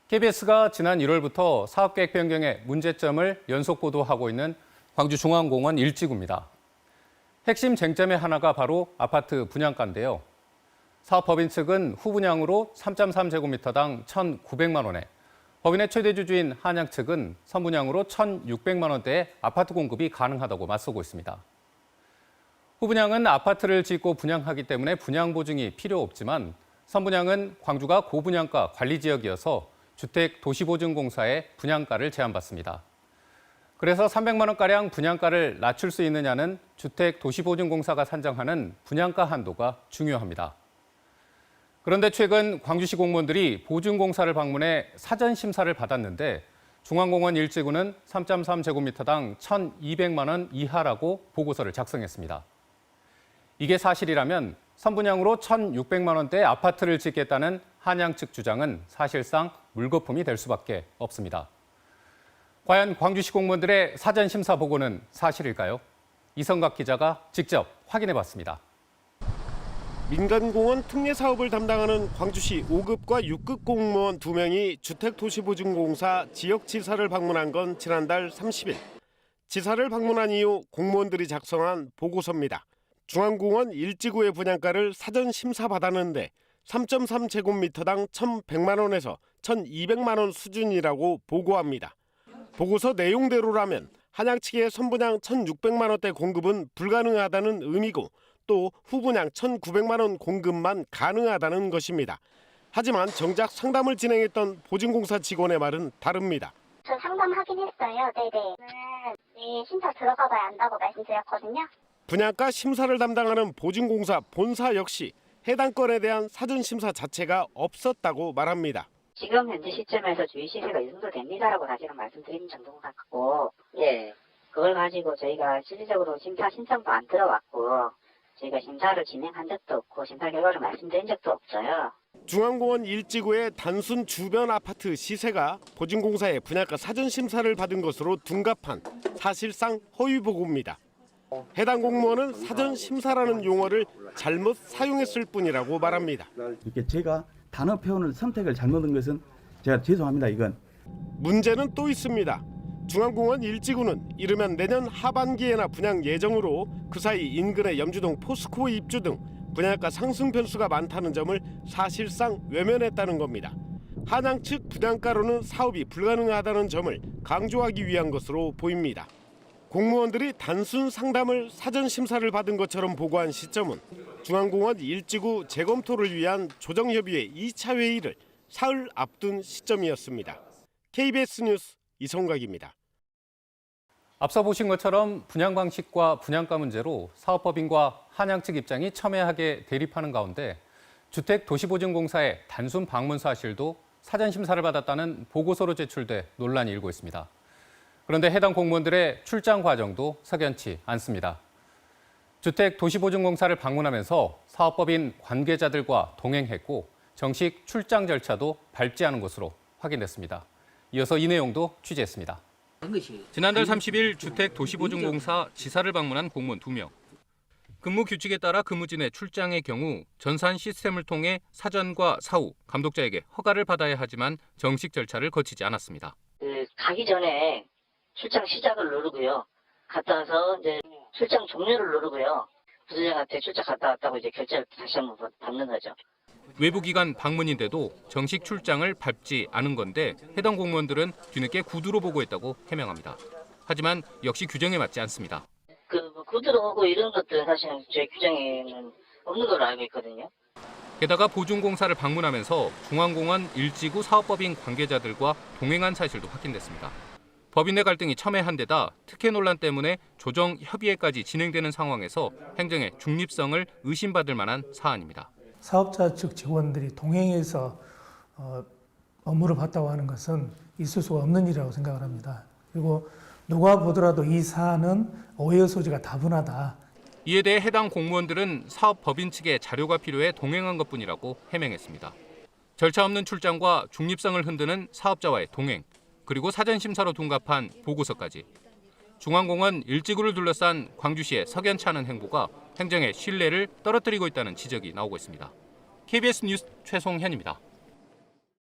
KBS가 지난 1월부터 사업계획 변경의 문제점을 연속 보도하고 있는 광주중앙공원 1지구입니다. 핵심 쟁점의 하나가 바로 아파트 분양가인데요. 사업법인 측은 후분양으로 3.3제곱미터당 1,900만 원에, 법인의 최대 주주인 한양 측은 선분양으로 1,600만 원대의 아파트 공급이 가능하다고 맞서고 있습니다. 후분양은 아파트를 짓고 분양하기 때문에 분양 보증이 필요 없지만 선분양은 광주가 고분양가 관리 지역이어서 주택도시보증공사의 분양가를 제한받습니다. 그래서 300만 원가량 분양가를 낮출 수 있느냐는 주택도시보증공사가 산정하는 분양가 한도가 중요합니다. 그런데 최근 광주시 공무원들이 보증공사를 방문해 사전 심사를 받았는데 중앙공원 1지구는 3.3제곱미터당 1,200만 원 이하라고 보고서를 작성했습니다. 이게 사실이라면 선분양으로 1,600만 원대의 아파트를 짓겠다는 한양 측 주장은 사실상 물거품이 될 수밖에 없습니다. 과연 광주시 공무원들의 사전 심사 보고는 사실일까요? 이성각 기자가 직접 확인해봤습니다. 민간공원 특례 사업을 담당하는 광주시 5급과 6급 공무원 2명이 주택도시보증공사 지역지사를 방문한 건 지난달 30일. 지사를 방문한 이후 공무원들이 작성한 보고서입니다. 중앙공원 1지구의 분양가를 사전 심사받았는데 3.3제곱미터당 1,100만 원에서 1,200만 원 수준이라고 보고합니다. 보고서 내용대로라면 한양 측의 선분양 1,600만 원대 공급은 불가능하다는 의미고 또 후분양 1,900만 원 공급만 가능하다는 것입니다. 하지만 정작 상담을 진행했던 보증공사 직원의 말은 다릅니다. 저 상담하긴 했어요. 네네. 네, 심사 들어가 봐야 안다고 말씀드렸거든요. 분양가 심사를 담당하는 보증공사 본사 역시 해당 건에 대한 사전 심사 자체가 없었다고 말합니다. 지금 현재 시점에서 주의 시세가 이 정도 됩니다라고 사실은 말씀드린 정도 같고, 그걸 가지고 저희가 실질적으로 심사 신청도 안 들어왔고, 저희가 심사를 진행한 적도 없고 심사 결과를 말씀드린 적도 없어요. 중앙공원 1지구의 단순 주변 아파트 시세가 보증공사의 분양가 사전 심사를 받은 것으로 둔갑한 사실상 허위 보고입니다. 해당 공무원은 사전 심사라는 용어를 잘못 사용했을 뿐이라고 말합니다. 이렇게 제가 단어 표현을 선택을 잘못한 것은 제가 죄송합니다. 이건 문제는 또 있습니다. 중앙공원 1지구는 이르면 내년 하반기에나 분양 예정으로 그 사이 인근의 염주동 포스코 입주 등 분양가 상승 변수가 많다는 점을 사실상 외면했다는 겁니다. 한양 측 분양가로는 사업이 불가능하다는 점을 강조하기 위한 것으로 보입니다. 공무원들이 단순 상담을 사전 심사를 받은 것처럼 보고한 시점은 중앙공원 1지구 재검토를 위한 조정협의회 2차 회의를 사흘 앞둔 시점이었습니다. KBS 뉴스 이성각입니다. 앞서 보신 것처럼 분양 방식과 분양가 문제로 사업법인과 한양 측 입장이 첨예하게 대립하는 가운데 주택도시보증공사의 단순 방문 사실도 사전 심사를 받았다는 보고서로 제출돼 논란이 일고 있습니다. 그런데 해당 공무원들의 출장 과정도 석연치 않습니다. 주택도시보증공사를 방문하면서 사업법인 관계자들과 동행했고 정식 출장 절차도 밟지 않은 것으로 확인됐습니다. 이어서 이 내용도 취재했습니다. 지난달 30일 주택도시보증공사 지사를 방문한 공무원 2명. 근무 규칙에 따라 근무진의 출장의 경우 전산 시스템을 통해 사전과 사후 감독자에게 허가를 받아야 하지만 정식 절차를 거치지 않았습니다. 가기 전에 출장 시작을 누르고요. 갔다 와서 이제 출장 종료를 누르고요. 부서장한테 출장 갔다 왔다고 이제 결제를 다시 한번 받는 거죠. 외부기관 방문인데도 정식 출장을 밟지 않은 건데 해당 공무원들은 뒤늦게 구두로 보고했다고 해명합니다. 하지만 역시 규정에 맞지 않습니다. 구두로 오고 이런 것들은 사실은 저희 규정에는 없는 걸로 알고 있거든요. 게다가 보증공사를 방문하면서 중앙공원 1지구 사업법인 관계자들과 동행한 사실도 확인됐습니다. 법인 내 갈등이 첨예한 데다 특혜 논란 때문에 조정 협의회까지 진행되는 상황에서 행정의 중립성을 의심받을 만한 사안입니다. 사업자 측 직원들이 동행해서 업무를 봤다고 하는 것은 있을 수가 없는 일이라고 생각을 합니다. 그리고 누가 보더라도 이 사안은 오해 소지가 다분하다. 이에 대해 해당 공무원들은 사업법인 측의 자료가 필요해 동행한 것뿐이라고 해명했습니다. 절차 없는 출장과 중립성을 흔드는 사업자와의 동행, 그리고 사전 심사로 둔갑한 보고서까지. 중앙공원 1지구를 둘러싼 광주시의 석연치 않은 행보가 행정의 신뢰를 떨어뜨리고 있다는 지적이 나오고 있습니다. KBS 뉴스 최송현입니다.